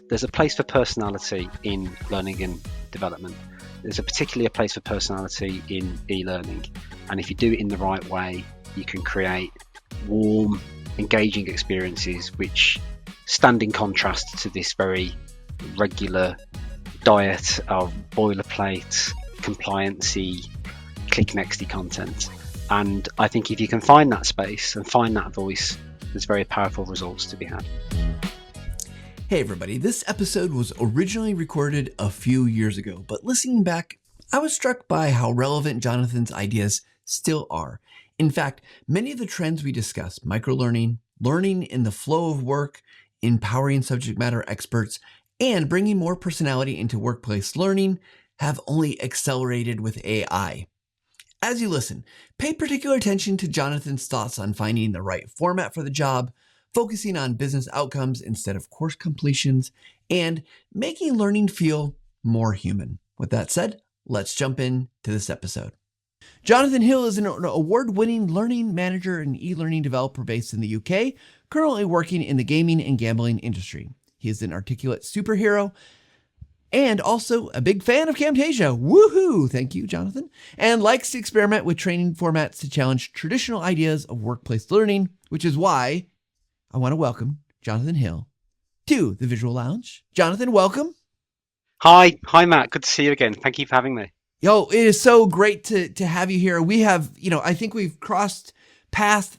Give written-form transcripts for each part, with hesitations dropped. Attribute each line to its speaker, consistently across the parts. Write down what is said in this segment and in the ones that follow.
Speaker 1: there's a place for personality in learning and development. There's particularly a place for personality in e-learning, and if you do it in the right way, you can create warm, engaging experiences which stand in contrast to this very regular diet of boilerplate, compliancy, click nexty content. And I think if you can find that space and find that voice, there's very powerful results to be had.
Speaker 2: Hey everybody, this episode was originally recorded a few years ago, but listening back, I was struck by how relevant Jonathan's ideas still are. In fact, many of the trends we discuss, microlearning, learning in the flow of work, empowering subject matter experts, and bringing more personality into workplace learning, have only accelerated with AI. As you listen, pay particular attention to Jonathan's thoughts on finding the right format for the job, focusing on business outcomes instead of course completions, and making learning feel more human. With that said, let's jump into this episode. Jonathan Hill is an award-winning learning manager and e-learning developer based in the UK, currently working in the gaming and gambling industry. He is an articulate superhero and also a big fan of Camtasia. Woohoo! Thank you, Jonathan. And likes to experiment with training formats to challenge traditional ideas of workplace learning, which is why I want to welcome Jonathan Hill to the Visual Lounge. Jonathan, welcome.
Speaker 1: Hi, Matt. Good to see you again. Thank you for having me.
Speaker 2: Yo, it is so great to have you here. We have, I think we've crossed paths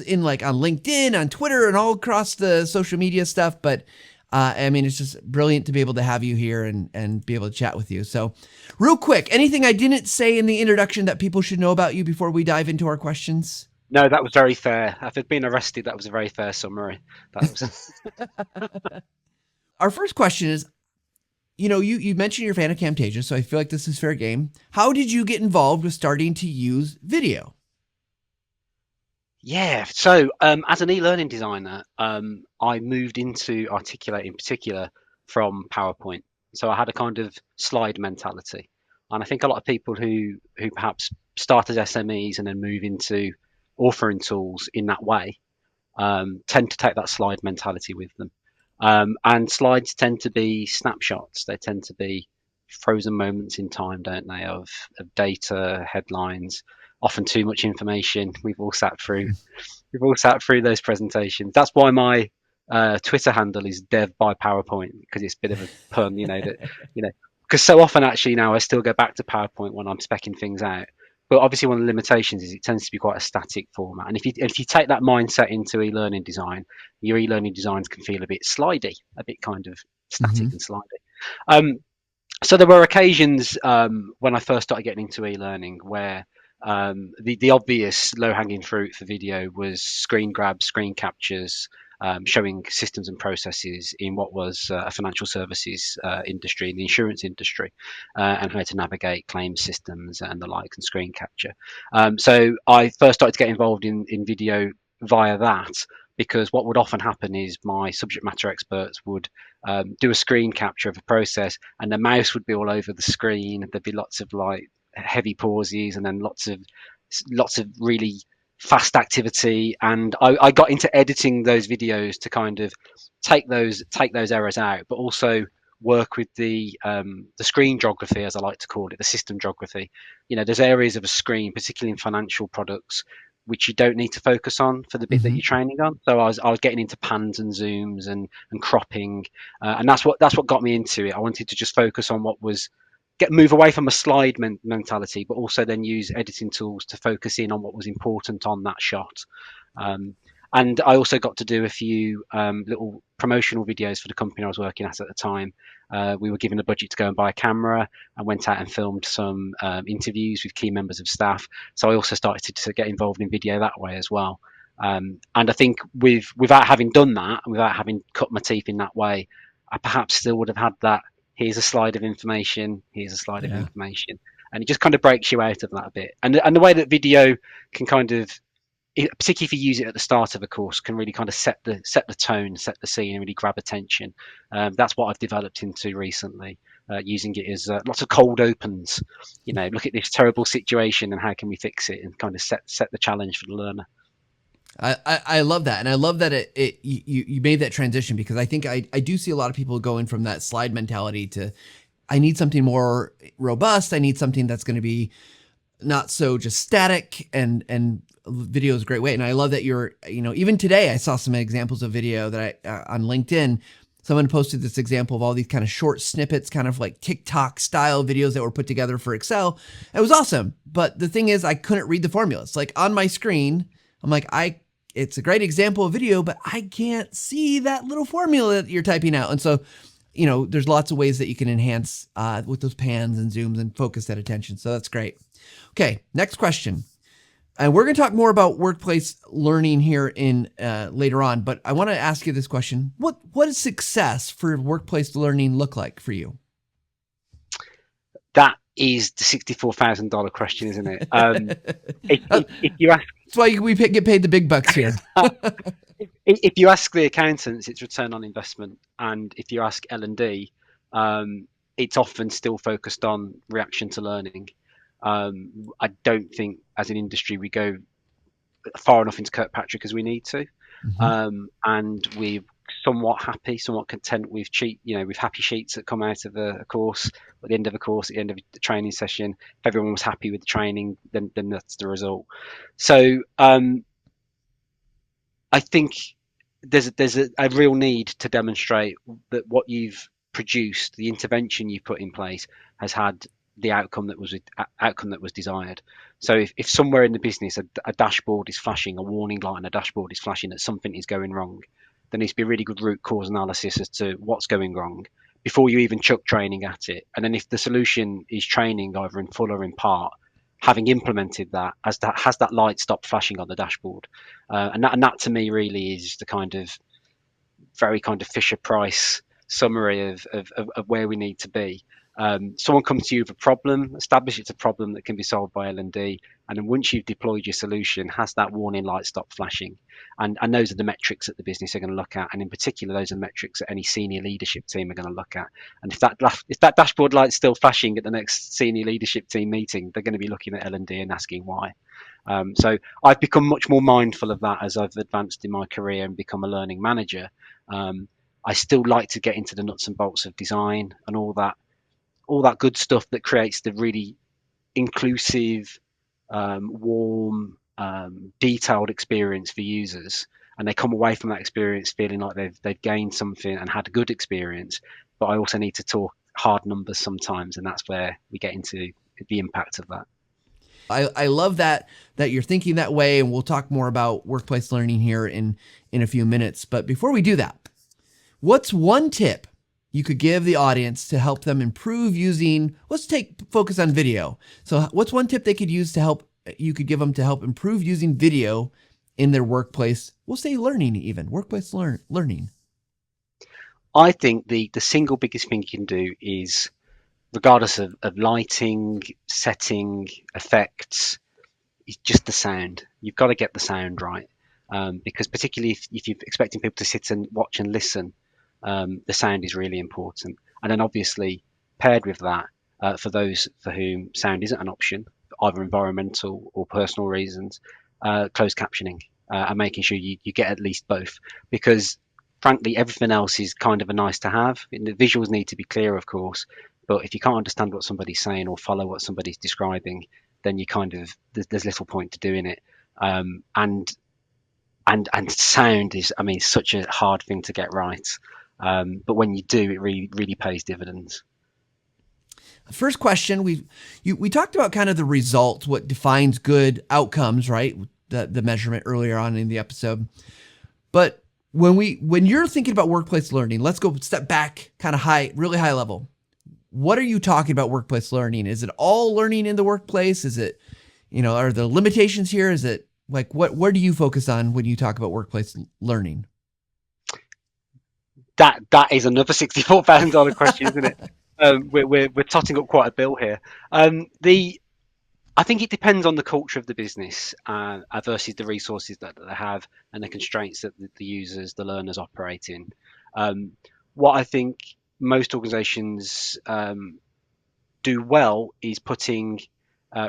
Speaker 2: in like on LinkedIn, on Twitter, and all across the social media stuff. But it's just brilliant to be able to have you here and be able to chat with you. So real quick, anything I didn't say in the introduction that people should know about you before we dive into our questions?
Speaker 1: No, that was very fair. After being arrested, that was a very fair summary. That was.
Speaker 2: Our first question is, you mentioned you're a fan of Camtasia, so I feel like this is fair game. How did you get involved with starting to use video?
Speaker 1: Yeah, so as an e-learning designer, I moved into Articulate in particular from PowerPoint. So I had a kind of slide mentality, and I think a lot of people who perhaps start as SMEs and then move into authoring tools in that way tend to take that slide mentality with them. And slides tend to be snapshots. They tend to be frozen moments in time, don't they, of data, headlines, often too much information. We've all sat through those presentations. That's why my Twitter handle is dev by PowerPoint, because it's a bit of a pun, because so often actually now I still go back to PowerPoint when I'm specking things out. But obviously one of the limitations is it tends to be quite a static format. And if you take that mindset into e-learning design, your e-learning designs can feel a bit slidey, a bit kind of static and slidey. So there were occasions when I first started getting into e-learning where the obvious low-hanging fruit for video was screen grabs, screen captures, showing systems and processes in what was a financial services industry, in the insurance industry, and how to navigate claims systems and the like, and screen capture. So I first started to get involved in video via that, because what would often happen is my subject matter experts would do a screen capture of a process, and the mouse would be all over the screen. There'd be lots of like heavy pauses, and then lots of really fast activity. And I got into editing those videos to kind of take those errors out, but also work with the screen geography, as I like to call it, the system geography. There's areas of a screen, particularly in financial products, which you don't need to focus on for the bit that you're training on. So I was getting into pans and zooms and cropping, and that's what got me into it. I wanted to just focus on what was move away from a slide mentality, but also then use editing tools to focus in on what was important on that shot. And I also got to do a few little promotional videos for the company I was working at the time. We were given a budget to go and buy a camera, and went out and filmed some interviews with key members of staff. So I also started to get involved in video that way as well. And I think without having done that, and without having cut my teeth in that way, I perhaps still would have had that. Here's a slide of information. Here's a slide of information, and it just kind of breaks you out of that a bit. And the way that video can kind of, particularly if you use it at the start of a course, can really kind of set the tone, set the scene, and really grab attention. That's what I've developed into recently, using it as lots of cold opens. Look at this terrible situation and how can we fix it, and kind of set the challenge for the learner.
Speaker 2: I love that, and I love that you made that transition, because I think I do see a lot of people going from that slide mentality to, I need something more robust. I need something that's going to be not so just static, and video is a great way. And I love that you're, even today I saw some examples of video that on LinkedIn. Someone posted this example of all these kind of short snippets, kind of like TikTok style videos that were put together for Excel. It was awesome. But the thing is, I couldn't read the formulas. Like on my screen, I'm like, it's a great example of video, but I can't see that little formula that you're typing out. And so, there's lots of ways that you can enhance with those pans and zooms and focus that attention. So that's great. Okay, next question. And we're going to talk more about workplace learning here in later on, but I want to ask you this question. What does success for workplace learning look like for you?
Speaker 1: That is the $64,000 question, isn't it? If you ask,
Speaker 2: That's why we get paid the big bucks here.
Speaker 1: if you ask the accountants, it's return on investment, and if you ask L&D, it's often still focused on reaction to learning. I don't think as an industry we go far enough into Kirkpatrick as we need to, and we're somewhat happy, somewhat content with with happy sheets that come out of a course, at the end of a course, at the end of the training session. If everyone was happy with the training, then that's the result. So I think there's a real need to demonstrate that what you've produced, the intervention you put in place, has had the outcome that was desired. So if somewhere in the business a dashboard is flashing, a warning light on a dashboard is flashing that something is going wrong, there needs to be a really good root cause analysis as to what's going wrong before you even chuck training at it. And then if the solution is training, either in full or in part, having implemented that, has that light stopped flashing on the dashboard, and that to me really is the kind of very kind of Fisher Price summary of where we need to be. Someone comes to you with a problem, establish it's a problem that can be solved by L&D, and then once you've deployed your solution, has that warning light stop flashing? And those are the metrics that the business are going to look at, and in particular, those are the metrics that any senior leadership team are going to look at. And if that dashboard light's still flashing at the next senior leadership team meeting, they're going to be looking at L&D and asking why. So I've become much more mindful of that as I've advanced in my career and become a learning manager. I still like to get into the nuts and bolts of design and all that good stuff that creates the really inclusive, warm, detailed experience for users, and they come away from that experience feeling like they've gained something and had a good experience. But I also need to talk hard numbers sometimes, and that's where we get into the impact of that.
Speaker 2: I love that you're thinking that way, and we'll talk more about workplace learning here in a few minutes. But before we do that, what's one tip you could give the audience to help them improve using, let's focus on video. So what's one tip they could use you could give them to help improve using video in their workplace? We'll say learning, even workplace learning.
Speaker 1: I think the single biggest thing you can do is, regardless of lighting, setting, effects, is just the sound. You've got to get the sound right, because particularly if you're expecting people to sit and watch and listen, the sound is really important. And then obviously paired with that, for those for whom sound isn't an option, either environmental or personal reasons, closed captioning, and making sure you get at least both, because frankly everything else is kind of a nice to have. The visuals need to be clear, of course, but if you can't understand what somebody's saying or follow what somebody's describing, then you kind of there's little point to doing it. And sound is, I mean, such a hard thing to get right, but when you do, it really pays dividends.
Speaker 2: First question, we talked about kind of the results, what defines good outcomes, right? The measurement earlier on in the episode. But when you're thinking about workplace learning, let's go step back, kind of really high level. What are you talking about workplace learning? Is it all learning in the workplace? Is it, are there limitations here? Is it like, where do you focus on when you talk about workplace learning?
Speaker 1: That is another $64,000 question, isn't it? We're totting up quite a bill here. I think it depends on the culture of the business, versus the resources that they have and the constraints that the users, the learners operate in. What I think most organisations do well is putting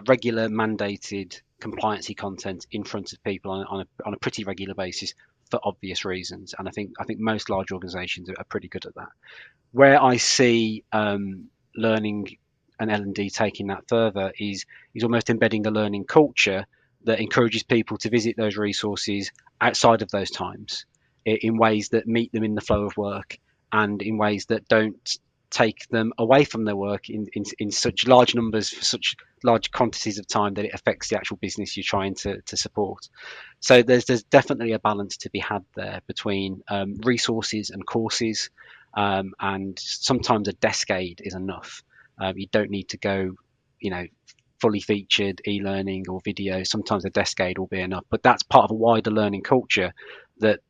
Speaker 1: regular mandated compliancy content in front of people on a pretty regular basis for obvious reasons. And I think most large organisations are pretty good at that. Where I see learning and L&D taking that further is almost embedding a learning culture that encourages people to visit those resources outside of those times in ways that meet them in the flow of work and in ways that don't take them away from their work in such large numbers for such large quantities of time that it affects the actual business you're trying to support. So there's definitely a balance to be had there between resources and courses, and sometimes a desk aid is enough. You don't need to go, you know, fully featured e-learning or video. Sometimes a desk aid will be enough, but that's part of a wider learning culture that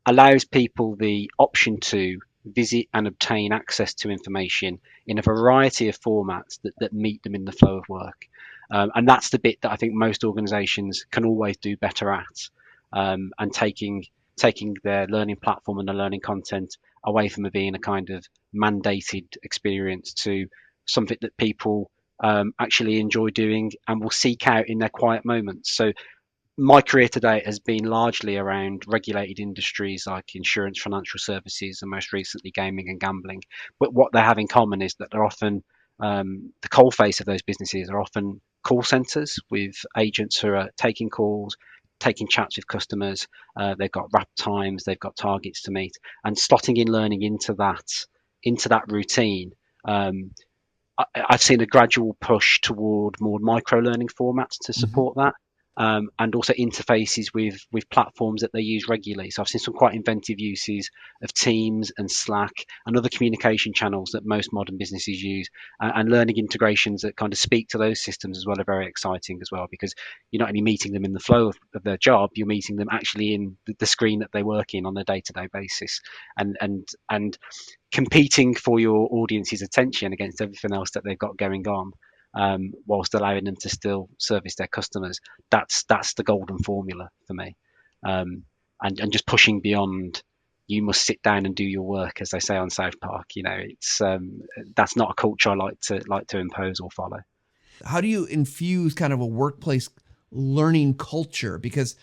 Speaker 1: allows people the option to visit and obtain access to information in a variety of formats that meet them in the flow of work. And that's the bit that I think most organizations can always do better at, and taking their learning platform and the learning content away from it being a kind of mandated experience to something that people actually enjoy doing and will seek out in their quiet moments. So my career today has been largely around regulated industries like insurance, financial services, and most recently gaming and gambling. But what they have in common is that they're often the coalface of those businesses are often call centres with agents who are taking calls, taking chats with customers. They've got wrap times, they've got targets to meet, and slotting in learning into that routine. Um, I've seen a gradual push toward more micro learning formats to
Speaker 2: Hmm.
Speaker 1: support that, and also interfaces with platforms that they use regularly. So I've seen some quite inventive uses of Teams and Slack and other communication channels that most modern businesses use, and learning integrations that kind of speak to those systems as well are very exciting as well, because you're not only meeting them in the flow of their job, you're meeting them actually in the screen that they work in on a day-to-day basis, and competing for your audience's attention against everything else that they've got going on, whilst allowing them to still service their customers. That's the golden formula for me, and just pushing beyond. You must sit down and do your work, as they say on South Park. It's that's not a culture I like to impose or follow.
Speaker 2: How do you infuse kind of a workplace learning culture? Because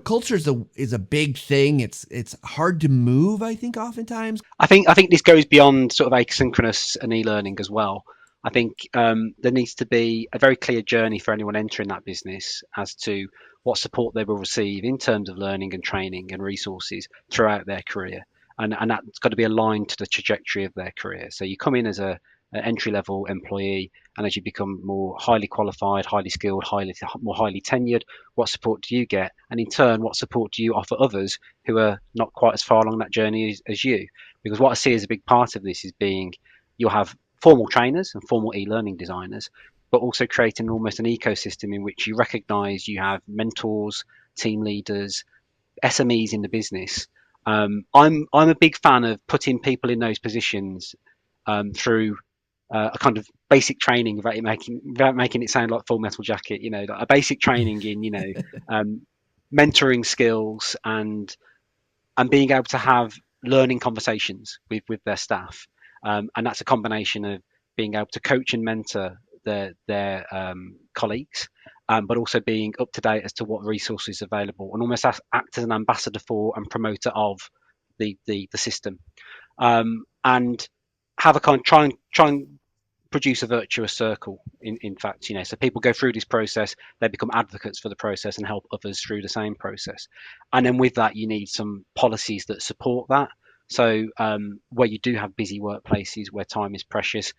Speaker 2: culture is a big thing. It's hard to move, I think, oftentimes.
Speaker 1: I think this goes beyond sort of asynchronous and e-learning as well. I think there needs to be a very clear journey for anyone entering that business as to what support they will receive in terms of learning and training and resources throughout their career, and that's got to be aligned to the trajectory of their career. So you come in as an entry level employee, and as you become more highly qualified, highly skilled, more highly tenured, what support do you get? And in turn, what support do you offer others who are not quite as far along that journey as you? Because what I see as a big part of this is being you'll have formal trainers and formal e-learning designers, but also creating almost an ecosystem in which you recognize you have mentors, team leaders, SMEs in the business. I'm a big fan of putting people in those positions through a kind of basic training without making it sound like Full Metal Jacket. Like a basic training in um, mentoring skills and being able to have learning conversations with their staff. And that's a combination of being able to coach and mentor their colleagues, but also being up to date as to what resources are available and almost act as an ambassador for and promoter of the system, and have a kind of try and produce a virtuous circle. In fact, so people go through this process, they become advocates for the process and help others through the same process. And then with that, you need some policies that support that. So where you do have busy workplaces where time is precious,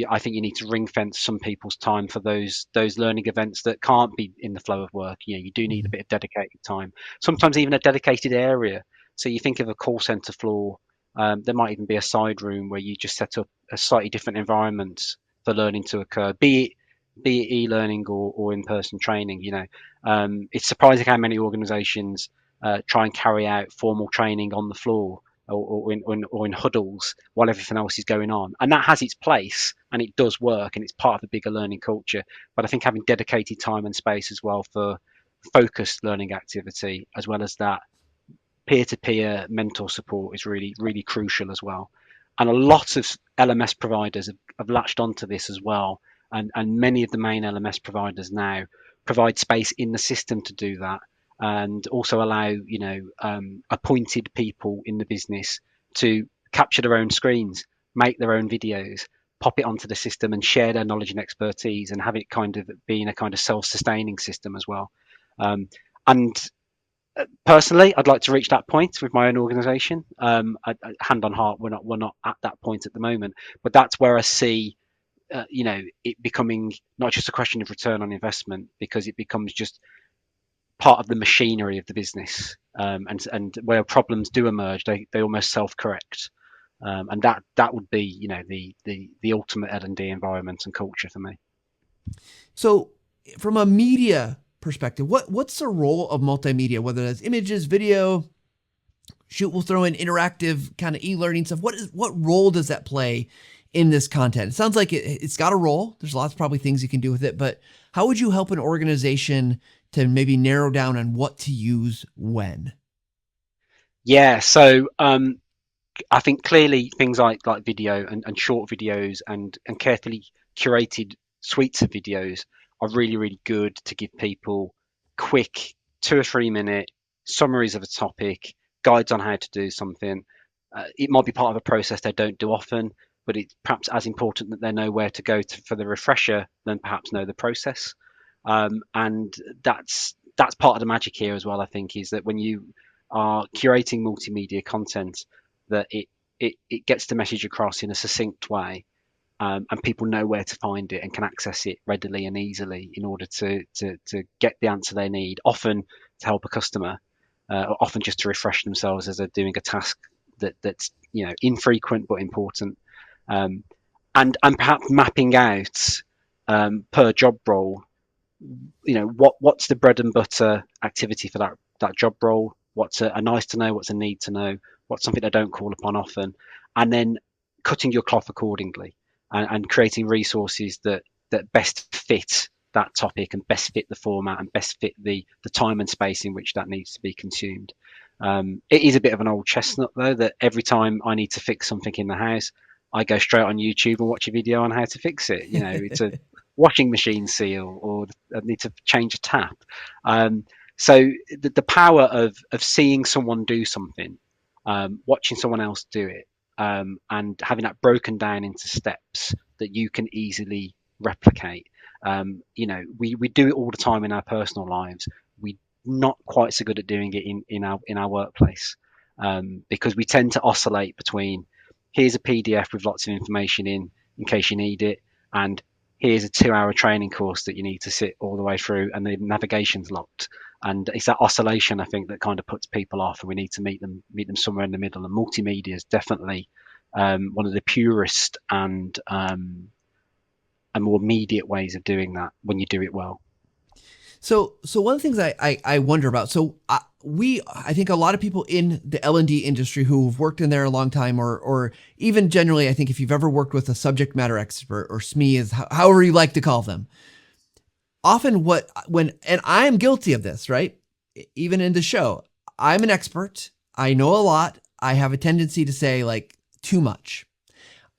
Speaker 1: I think you need to ring fence some people's time for those learning events that can't be in the flow of work. You do need a bit of dedicated time, sometimes even a dedicated area. So you think of a call center floor, there might even be a side room where you just set up a slightly different environment for learning to occur, be it e-learning or in-person training. It's surprising how many organisations try and carry out formal training on the floor or in huddles while everything else is going on, and that has its place and it does work and it's part of the bigger learning culture. But I think having dedicated time and space as well for focused learning activity, as well as that peer-to-peer mentor support, is really, really crucial as well. And a lot of LMS providers have latched onto this as well. And many of the main LMS providers now provide space in the system to do that, and also allow appointed people in the business to capture their own screens, make their own videos, pop it onto the system, and share their knowledge and expertise, and have it kind of being a kind of self-sustaining system as well. And personally, I'd like to reach that point with my own organisation. Hand on heart, we're not at that point at the moment, but that's where I see it becoming not just a question of return on investment, because it becomes just part of the machinery of the business, and where problems do emerge, they almost self-correct, and that would be the ultimate L&D environment and culture for me.
Speaker 2: So, from a media perspective, what's the role of multimedia, whether that's images, video? Shoot, we'll throw in interactive kind of e-learning stuff. What role does that play in this content? It sounds like it's got a role. There's lots probably things you can do with it, but how would you help an organization to maybe narrow down on what to use when?
Speaker 1: Yeah, so I think clearly things like video and short videos and carefully curated suites of videos are really, really good to give people quick 2 or 3 minute summaries of a topic, guides on how to do something. It might be part of a process they don't do often, but it's perhaps as important that they know where to go for the refresher than perhaps know the process. And that's part of the magic here as well. I think is that when you are curating multimedia content, that it gets the message across in a succinct way, and people know where to find it and can access it readily and easily in order to get the answer they need, often to help a customer, or often just to refresh themselves as they're doing a task that's infrequent but important, and perhaps mapping out, per job role, what's the bread and butter activity for that job role, what's a nice to know, what's a need to know, what's something I don't call upon often, and then cutting your cloth accordingly, and creating resources that best fit that topic and best fit the format and best fit the time and space in which that needs to be consumed. It is a bit of an old chestnut though, that every time I need to fix something in the house, I go straight on YouTube and watch a video on how to fix it. It's a washing machine seal, or I need to change a tap. So the power of seeing someone do something, watching someone else do it, and having that broken down into steps that you can easily replicate. We do it all the time in our personal lives. We're not quite so good at doing it in our workplace, because we tend to oscillate between, here's a PDF with lots of information in case you need it, and here's a 2 hour training course that you need to sit all the way through, and the navigation's locked. And it's that oscillation, I think, that kind of puts people off, and we need to meet them somewhere in the middle. And multimedia is definitely one of the purest and more immediate ways of doing that when you do it well.
Speaker 2: So one of the things I wonder about, I think a lot of people in the L&D industry who've worked in there a long time, or even generally, I think if you've ever worked with a subject matter expert, or SME is however you like to call them, often and I'm guilty of this, right? Even in the show, I'm an expert. I know a lot. I have a tendency to say like too much.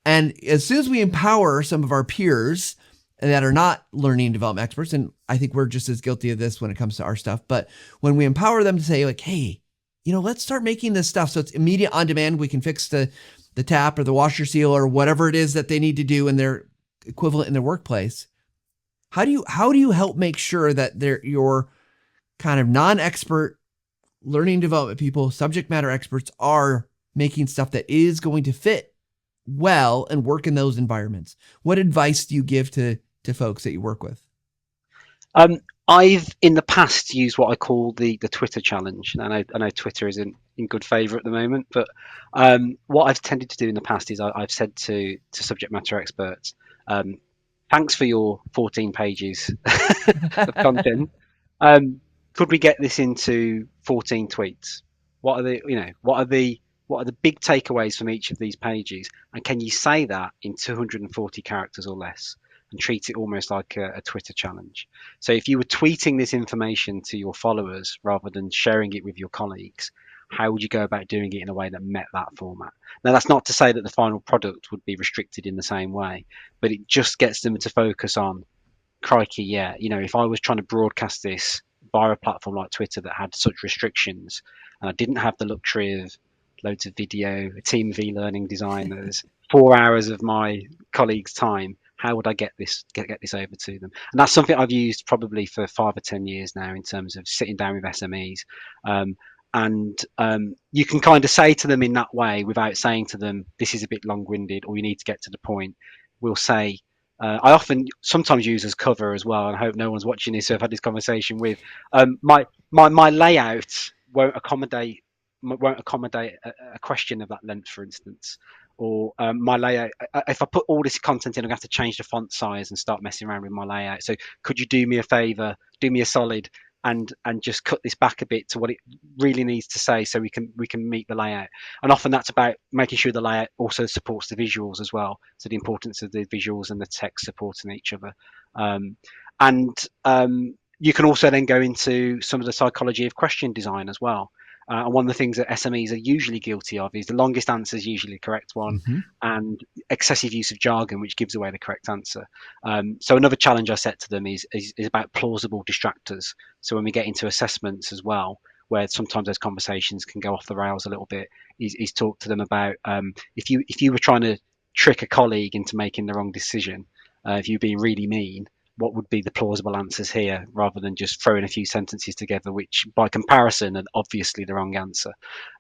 Speaker 2: And as soon as we empower some of our peers that are not learning and development experts, and I think we're just as guilty of this when it comes to our stuff, but when we empower them to say like, hey, let's start making this stuff so it's immediate on demand. We can fix the tap or the washer seal or whatever it is that they need to do in their equivalent in their workplace. How do you help make sure that your kind of non-expert learning and development people, subject matter experts, are making stuff that is going to fit well and work in those environments? What advice do you give to folks that you work with?
Speaker 1: I've in the past used what I call the Twitter challenge. I know Twitter isn't in good favour at the moment, but what I've tended to do in the past is I've said to subject matter experts, thanks for your 14 pages of content. Could we get this into 14 tweets? What are the big takeaways from each of these pages? And can you say that in 240 characters or less, and treat it almost like a Twitter challenge? So if you were tweeting this information to your followers rather than sharing it with your colleagues, how would you go about doing it in a way that met that format? Now, that's not to say that the final product would be restricted in the same way, but it just gets them to focus on crikey, yeah, if I was trying to broadcast this via a platform like Twitter that had such restrictions, and I didn't have the luxury of loads of video, a team of e-learning designers, 4 hours of my colleagues' time, how would I get this over to them? And that's something I've used probably for 5 or 10 years now in terms of sitting down with SMEs. Um, and you can kind of say to them in that way without saying to them, this is a bit long-winded or you need to get to the point. We'll say, I often sometimes use as cover as well, and I hope no one's watching this. So I've had this conversation with my layout won't accommodate a question of that length, for instance, or my layout. If I put all this content in, I'm going to have to change the font size and start messing around with my layout. So could you do me a favor, do me a solid, and just cut this back a bit to what it really needs to say, so we can meet the layout. And often that's about making sure the layout also supports the visuals as well. So the importance of the visuals and the text supporting each other. Um, and you can also then go into some of the psychology of question design as well. And one of the things that SMEs are usually guilty of is the longest answer is usually the correct one,
Speaker 2: Mm-hmm.
Speaker 1: and excessive use of jargon, which gives away the correct answer. So another challenge I set to them is about plausible distractors. So when we get into assessments as well, where sometimes those conversations can go off the rails a little bit, is talk to them about, if you were trying to trick a colleague into making the wrong decision, if you're being really mean, what would be the plausible answers here, rather than just throwing a few sentences together, which by comparison are obviously the wrong answer.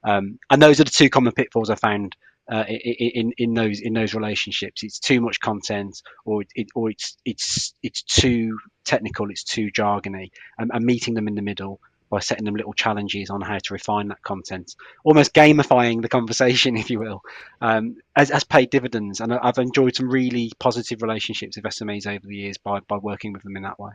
Speaker 1: And those are the two common pitfalls I found in those relationships. It's too much content, or it's too technical, it's too jargony, and meeting them in the middle by setting them little challenges on how to refine that content, almost gamifying the conversation, if you will, has paid dividends. And I've enjoyed some really positive relationships with SMEs over the years by working with them in that way.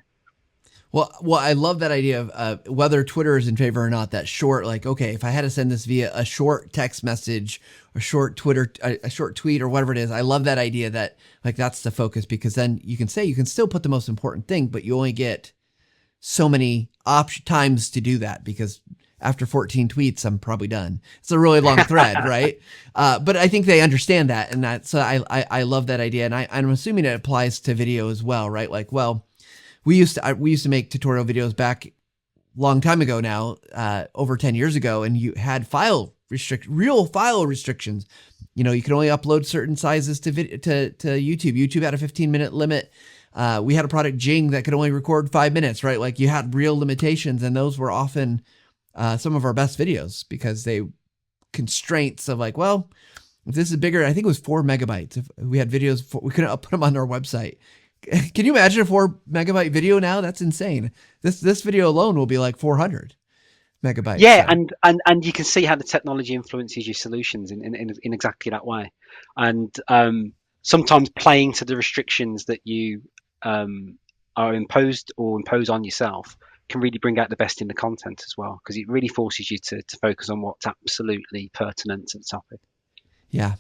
Speaker 2: Well, I love that idea of whether Twitter is in favor or not. That short, like, okay, if I had to send this via a short text message, or short Twitter, a short tweet, or whatever it is, I love that idea that like that's the focus, because then you can still put the most important thing, but you only get so many times to do that, because after 14 tweets, I'm probably done. It's a really long thread, right? But I think they understand that, and so I love that idea, and I'm assuming it applies to video as well, right? Like, well, we used to make tutorial videos back long time ago now, over 10 years ago, and you had real file restrictions. You could only upload certain sizes to YouTube. YouTube had a 15-minute limit. We had a product, Jing, that could only record 5 minutes, right? Like, you had real limitations, and those were often some of our best videos, because they constraints of like, well, if this is bigger, I think it was 4 megabytes. If we had videos, we couldn't put them on our website. Can you imagine a 4 megabyte video now? That's insane. This video alone will be like 400 megabytes.
Speaker 1: Yeah,
Speaker 2: So
Speaker 1: and you can see how the technology influences your solutions in exactly that way. And sometimes playing to the restrictions that you are imposed or impose on yourself can really bring out the best in the content as well, because it really forces you to focus on what's absolutely pertinent to the topic.
Speaker 2: yeah.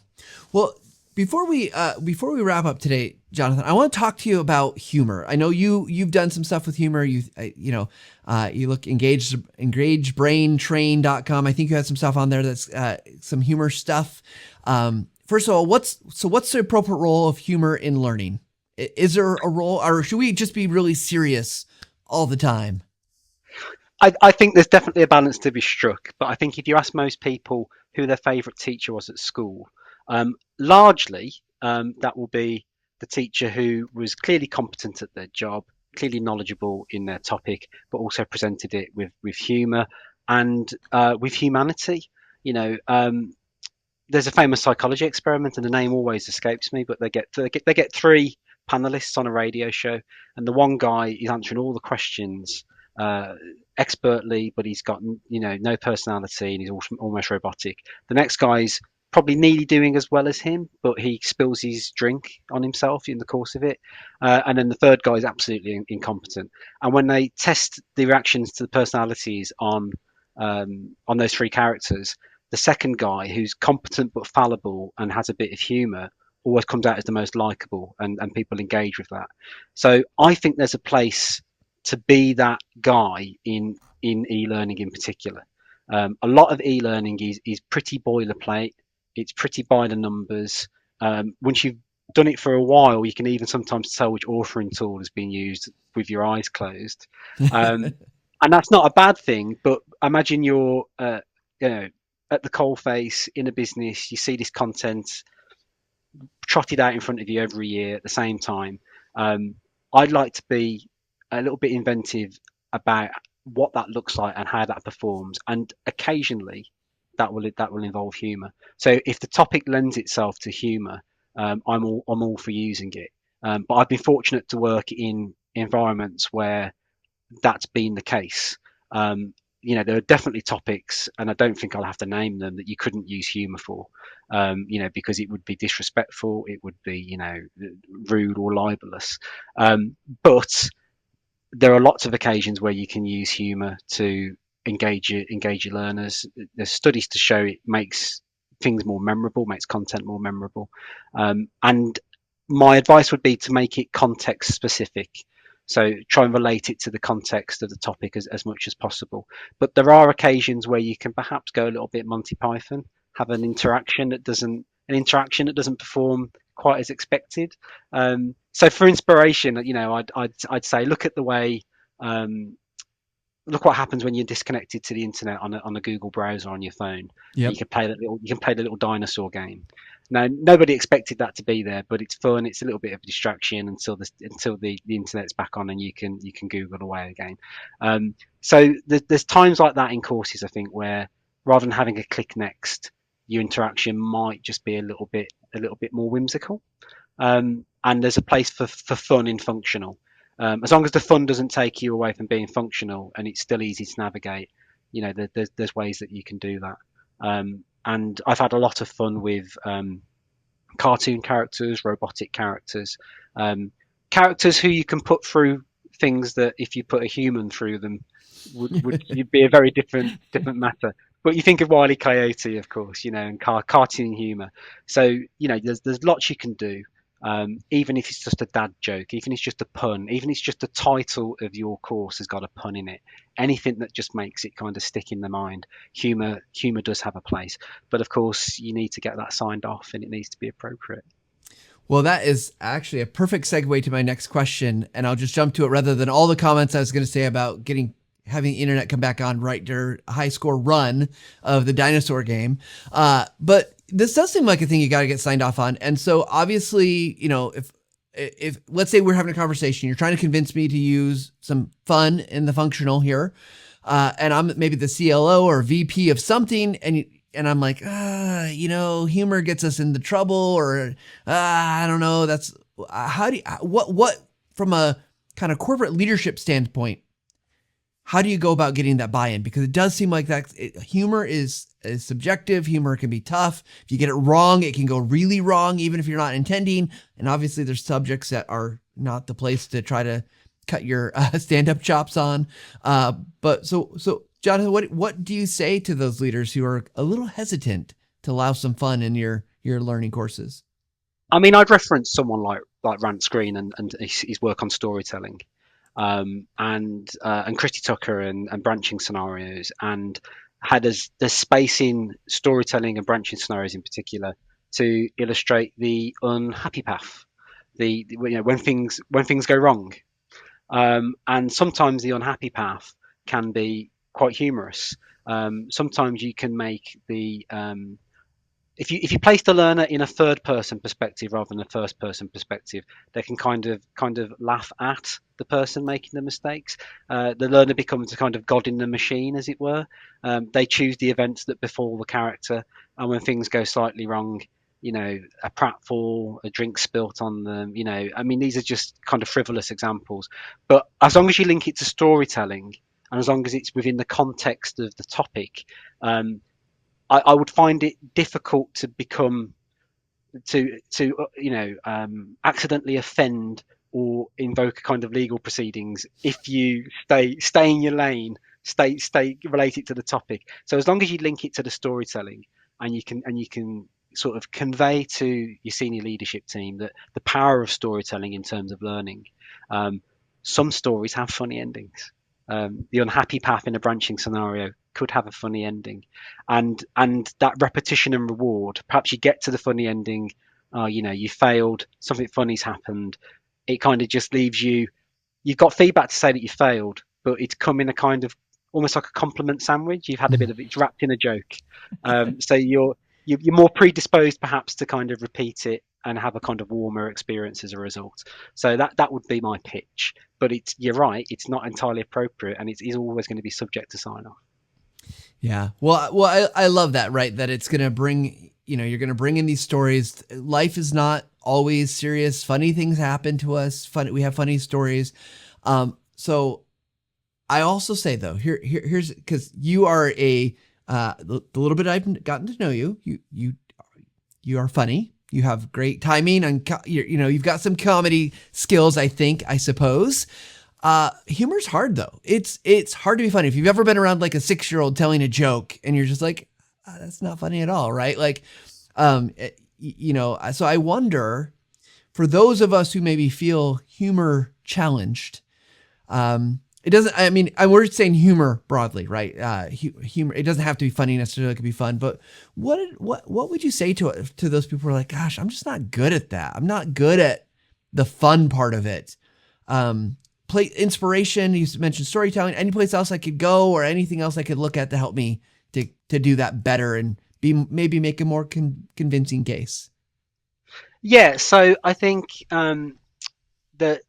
Speaker 2: Well, before we wrap up today, Jonathan, I want to talk to you about humor. I know you've done some stuff with humor. You look engagebraintrain.com. I think you had some stuff on there that's some humor stuff. First of all, what's the appropriate role of humor in learning? Is there a role, or should we just be really serious all the time?
Speaker 1: I think there's definitely a balance to be struck, but I think if you ask most people who their favourite teacher was at school, largely that will be the teacher who was clearly competent at their job, clearly knowledgeable in their topic, but also presented it with humour and with humanity. There's a famous psychology experiment, and the name always escapes me, but they get three panelists on a radio show, and the one guy is answering all the questions uh, expertly, but he's got no personality and he's almost robotic. The next guy's probably nearly doing as well as him, but he spills his drink on himself in the course of it. And then the third guy is absolutely incompetent. And when they test the reactions to the personalities on those three characters, the second guy, who's competent but fallible and has a bit of humour, always comes out as the most likable, and people engage with that. So I think there's a place to be that guy in e-learning in particular. A lot of e-learning is pretty boilerplate. It's pretty by the numbers. Once you've done it for a while, you can even sometimes tell which authoring tool is being used with your eyes closed. Um, and that's not a bad thing, but imagine you're, you know, at the coalface in a business, you see this content trotted out in front of you every year at the same time. Um, I'd like to be a little bit inventive about what that looks like and how that performs, and occasionally that will involve humour. So if the topic lends itself to humour, I'm all for using it. But I've been fortunate to work in environments where that's been the case. Um, there are definitely topics, and I don't think I'll have to name them, that you couldn't use humour for, because it would be disrespectful, it would be, rude or libelous. But there are lots of occasions where you can use humour to engage your learners. There's studies to show it makes things more memorable, makes content more memorable, and my advice would be to make it context specific. So try and relate it to the context of the topic as much as possible. But there are occasions where you can perhaps go a little bit Monty Python, have an interaction that doesn't perform quite as expected. So for inspiration, I'd say look at the way, um, look what happens when you're disconnected to the internet on a Google browser on your phone.
Speaker 2: Yep.
Speaker 1: You can play the little dinosaur game. Now nobody expected that to be there, but it's fun. It's a little bit of a distraction until the internet's back on and you can Google away again. So there's times like that in courses, I think, where rather than having a click next, your interaction might just be a little bit more whimsical. And there's a place for fun in functional. As long as the fun doesn't take you away from being functional and it's still easy to navigate, there's ways that you can do that. And I've had a lot of fun with cartoon characters, robotic characters, um, characters who you can put through things that if you put a human through them would be a very different matter. But you think of Wile E. Coyote, of course, and cartoon humour. So there's lots you can do. Even if it's just a dad joke, even if it's just a pun, even if it's just the title of your course has got a pun in it, anything that just makes it kind of stick in the mind. Humour does have a place, but of course you need to get that signed off, and it needs to be appropriate.
Speaker 2: Well, that is actually a perfect segue to my next question, and I'll just jump to it rather than all the comments I was going to say about having the internet come back on right during a high score run of the dinosaur game. But this does seem like a thing you got to get signed off on. And so obviously, if let's say we're having a conversation, you're trying to convince me to use some fun in the functional here, and I'm maybe the CLO or VP of something, and I'm like, humor gets us into trouble, or I don't know. That's how do you, what from a kind of corporate leadership standpoint, how do you go about getting that buy-in? Because it does seem like humor is subjective. Humor can be tough. If you get it wrong, it can go really wrong, even if you're not intending. And obviously, there's subjects that are not the place to try to cut your stand-up chops on. But so Jonathan, what do you say to those leaders who are a little hesitant to allow some fun in your learning courses?
Speaker 1: I mean, I'd reference someone like Rance Green and his work on storytelling, and Christy Tucker and branching scenarios, and how there's space in storytelling and branching scenarios in particular to illustrate the unhappy path, when things go wrong, and sometimes the unhappy path can be quite humorous. Sometimes you can make the if you place the learner in a third person perspective rather than a first person perspective, they can kind of laugh at the person making the mistakes. The learner becomes a kind of god in the machine, as it were. They choose the events that befall the character, and when things go slightly wrong, a pratfall, a drink spilt on them. I mean, these are just kind of frivolous examples, but as long as you link it to storytelling, and as long as it's within the context of the topic, I would find it difficult to become accidentally offend or invoke a kind of legal proceedings if you stay in your lane, stay related to the topic. So as long as you link it to the storytelling, and you can sort of convey to your senior leadership team that the power of storytelling in terms of learning. Some stories have funny endings. The unhappy path in a branching scenario could have a funny ending, and that repetition and reward. Perhaps you get to the funny ending oh, you failed, something funny's happened. It kind of just leaves you. You've got feedback to say that you failed, but it's come in a kind of almost like a compliment sandwich. You've had a bit of it's wrapped in a joke, so you're more predisposed perhaps to kind of repeat it and have a kind of warmer experience as a result. So that would be my pitch. But you're right, it's not entirely appropriate, and it's always going to be subject to sign off.
Speaker 2: Yeah. Well, I love that, right? That it's going to bring, you're going to bring in these stories. Life is not always serious. Funny things happen to us. We have funny stories. So I also say though, here's, cause you are the little bit I've gotten to know you, you are funny. You have great timing and, you've got some comedy skills, I suppose. Humor's hard though. It's hard to be funny. If you've ever been around like a 6-year-old telling a joke and you're just like, that's not funny at all, right? Like, so I wonder for those of us who maybe feel humor challenged, it doesn't, I mean, we're saying humor broadly, right? Humor, it doesn't have to be funny necessarily. It could be fun, but what would you say to those people who are like, gosh, I'm just not good at that. I'm not good at the fun part of it. Play inspiration. You mentioned storytelling. Any place else I could go or anything else I could look at to help me to do that better and maybe make a more convincing case.
Speaker 1: Yeah. So I think that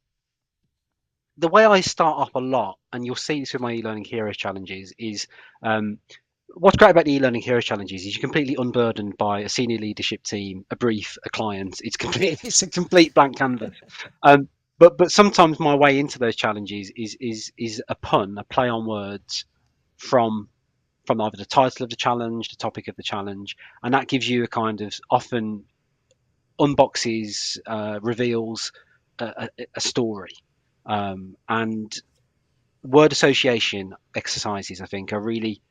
Speaker 1: the way I start off a lot, and you'll see this with my e-learning heroes challenges, is what's great about the e-learning heroes challenges is you're completely unburdened by a senior leadership team, a brief, a client. It's a complete blank canvas. But sometimes my way into those challenges is a pun, a play on words from either the title of the challenge, the topic of the challenge, and that gives you a kind of often unboxes, reveals a story. And word association exercises, I think, are really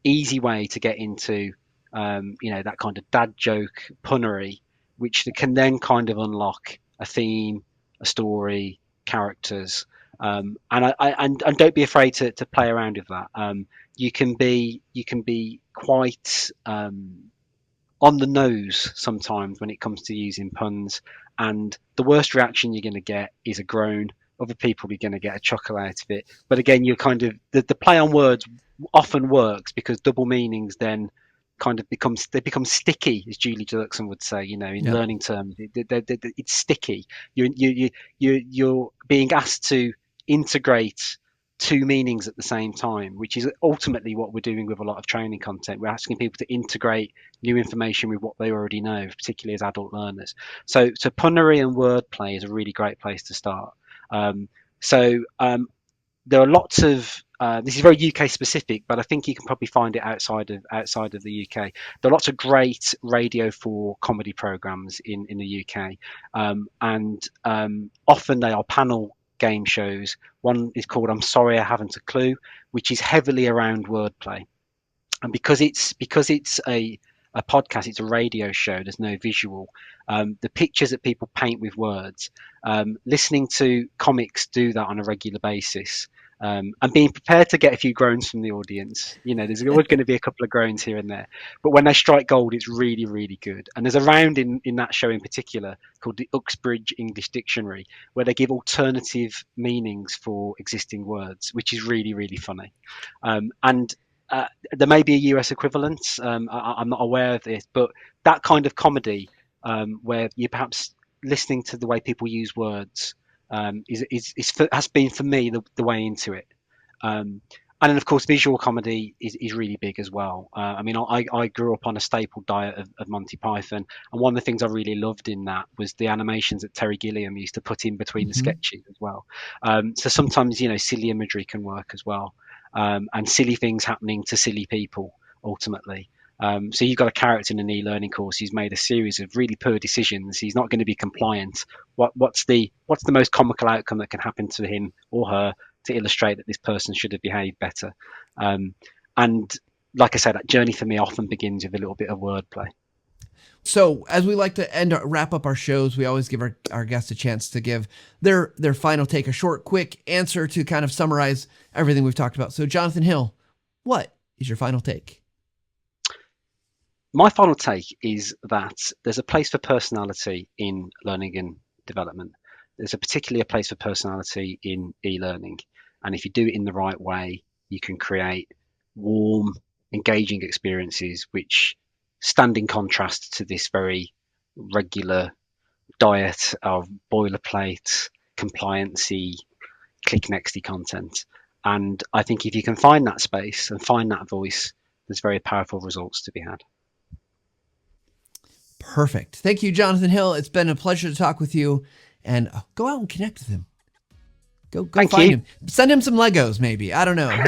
Speaker 1: easy way to get into that kind of dad joke punnery, which can then kind of unlock a theme, a story, characters, and don't be afraid to play around with that. You can be quite on the nose sometimes when it comes to using puns, and the worst reaction you're going to get is a groan. Other people are going to get a chuckle out of it. But again, you're kind of the play on words often works because double meanings then kind of become sticky, as Julie Dirksen would say. In
Speaker 2: Yep.
Speaker 1: learning terms, it's sticky. You're being asked to integrate two meanings at the same time, which is ultimately what we're doing with a lot of training content. We're asking people to integrate new information with what they already know, particularly as adult learners. So punnery and wordplay is a really great place to start. Um, so there are lots of this is very UK specific, but I think you can probably find it outside of the UK. There are lots of great Radio 4 comedy programs in the UK, and often they are panel game shows. One is called "I'm Sorry I Haven't a Clue," which is heavily around wordplay, and because it's a podcast, it's a radio show. There's no visual. The pictures that people paint with words. Listening to comics do that on a regular basis, and being prepared to get a few groans from the audience. There's always going to be a couple of groans here and there, but when they strike gold, it's really, really good. And there's a round in that show in particular called the Uxbridge English Dictionary, where they give alternative meanings for existing words, which is really, really funny. And there may be a US equivalent. I'm not aware of this, but that kind of comedy, where you're perhaps listening to the way people use words, has been for me the way into it. And then, of course, visual comedy is really big as well. I mean, I grew up on a staple diet of Monty Python, and one of the things I really loved in that was the animations that Terry Gilliam used to put in between the
Speaker 2: Mm-hmm.
Speaker 1: sketches as well. So sometimes, silly imagery can work as well, and silly things happening to silly people ultimately. So you've got a character in an e-learning course who's made a series of really poor decisions. He's not going to be compliant. What's the most comical outcome that can happen to him or her to illustrate that this person should have behaved better? And like I said, that journey for me often begins with a little bit of wordplay.
Speaker 2: So as we like to wrap up our shows, we always give our guests a chance to give their final take, a short, quick answer to kind of summarize everything we've talked about. So Jonathan Hill, what is your final take?
Speaker 1: my final take is that there's a place for personality in learning and development. There's particularly a place for personality in e-learning, and if you do it in the right way, you can create warm, engaging experiences which stand in contrast to this very regular diet of boilerplate, compliancy, click nexty content. And I think if you can find that space and find that voice, there's very powerful results to be had.
Speaker 2: Perfect. Thank you, Jonathan Hill. It's been a pleasure to talk with you. And go out and connect with him. Go
Speaker 1: Thank
Speaker 2: find
Speaker 1: you.
Speaker 2: him. Send him some Legos, maybe. I don't know.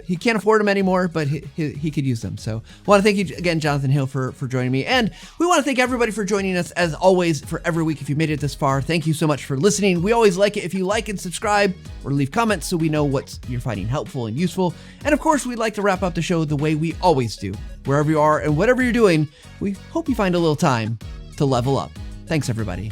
Speaker 2: He can't afford them anymore, but he could use them. So I want to thank you again, Jonathan Hill, for joining me. And we want to thank everybody for joining us, as always, for every week. If you made it this far, thank you so much for listening. We always like it if you like and subscribe or leave comments so we know what you're finding helpful and useful. And of course, we'd like to wrap up the show the way we always do. Wherever you are and whatever you're doing, we hope you find a little time to level up. Thanks, everybody.